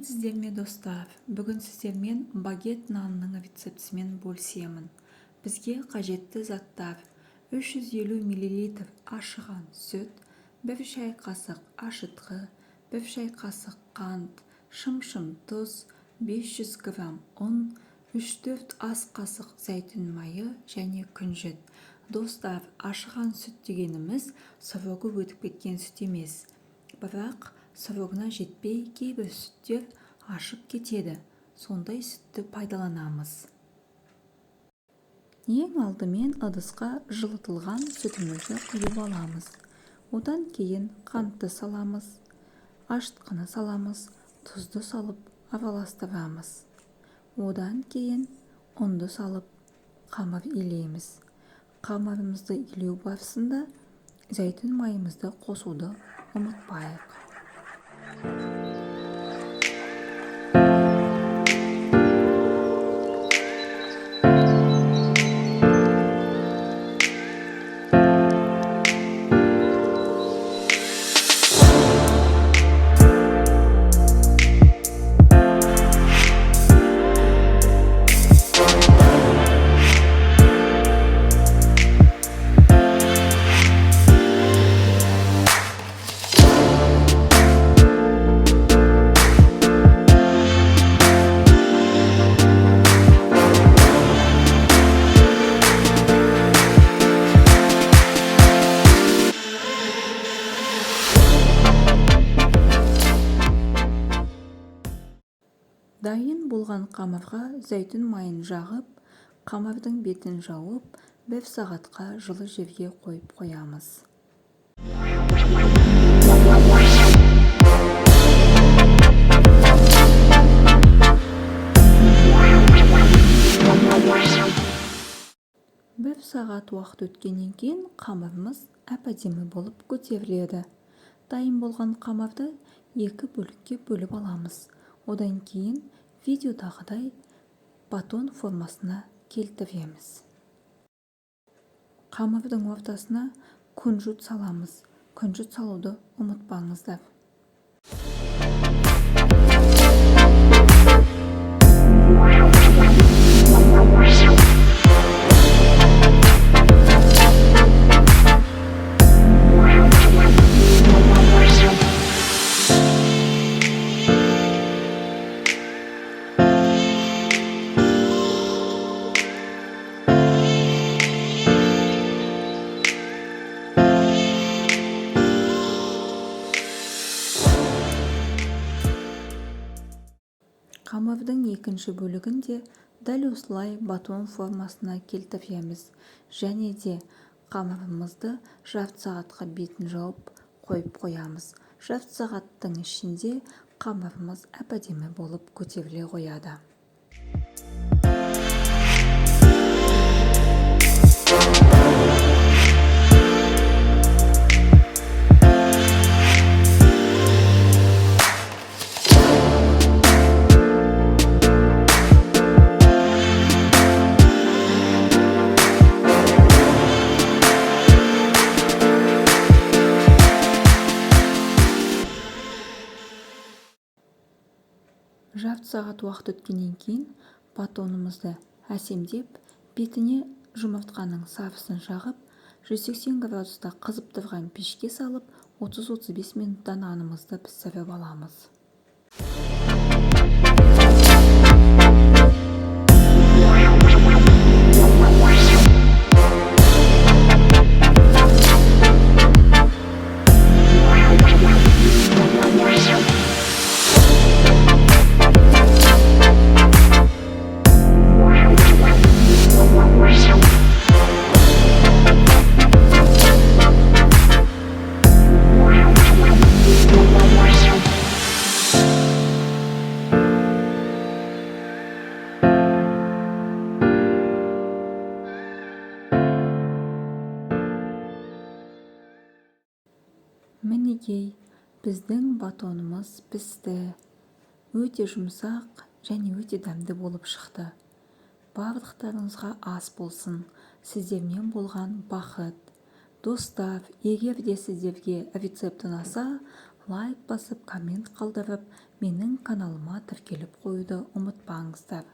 сіздерме достар, бүгін сіздермен багет нанның рецептісімен бөлісемін. Бізге қажетті заттар: 350 мл ашыған сүт, 1 шай қасық ашытқы, 1 шай қасық қант, шым-шым тұз, 500 грамм ұн, 3-4 ас қасық зәйтүн майы және күнжіт. Достар, ашыған сүт дегеніміз сұрығы өтіп кеткен сүт емес. Бірақ сұрығына жетпей кейбір сүттер ашып кетеді. Сондай сүтті пайдаланамыз. Ең алдымен ыдысқа жылытылған сүтімізді құйып аламыз. Одан кейін қантты саламыз, ашытқыны саламыз, тұзды салып араластырамыз. Одан кейін ұнды салып қамыр илейміз. Қамырымызды илеу барысында зәйтүн майымызды қосуды ұмытпайық. Дайын болған қамырға зәйтүн майын жағып, қамырдың бетін жауып, 1 сағатқа жылы жерге қойып қоямыз. Бір сағат уақыт өткеннен кейін қамырымыз әп-әдемі болып көтеріледі. Дайын болған қамырды 2 бөлікке бөліп аламыз. Одан кейін видеодағыдай батон формасына келтіреміз. Қамырдың ортасына күнжіт саламыз. Күнжіт салуды ұмытпаңыздар. Қамырдың екінші бөлігін де дәл осылай батон формасына келтіреміз. Және де қамырымызды жарты сағатқа бетін жауып қойып қоямыз. Жарты сағаттың ішінде қамырымыз әп-әдемі болып көтеріле қояды. Жарты сағат уақыт өткеннен кейін батонымызды әсемдеп, бетіне жұмыртқаның сарысын жағып, 180 градуста қызып тұрған пешке салып, 30-35 минуттан нанымызды пісіріп аламыз. Мінекей, біздің батонымыз пісті. Өте жұмсақ және өте дәмді болып шықты. Барлықтарыңызға ас болсын. Сіздермен болған бақыт. Достар, егер де сіздерге рецепт ұнаса, лайк басып коммент қалдырып менің каналыма тіркеліп қоюды ұмытпаңыздар.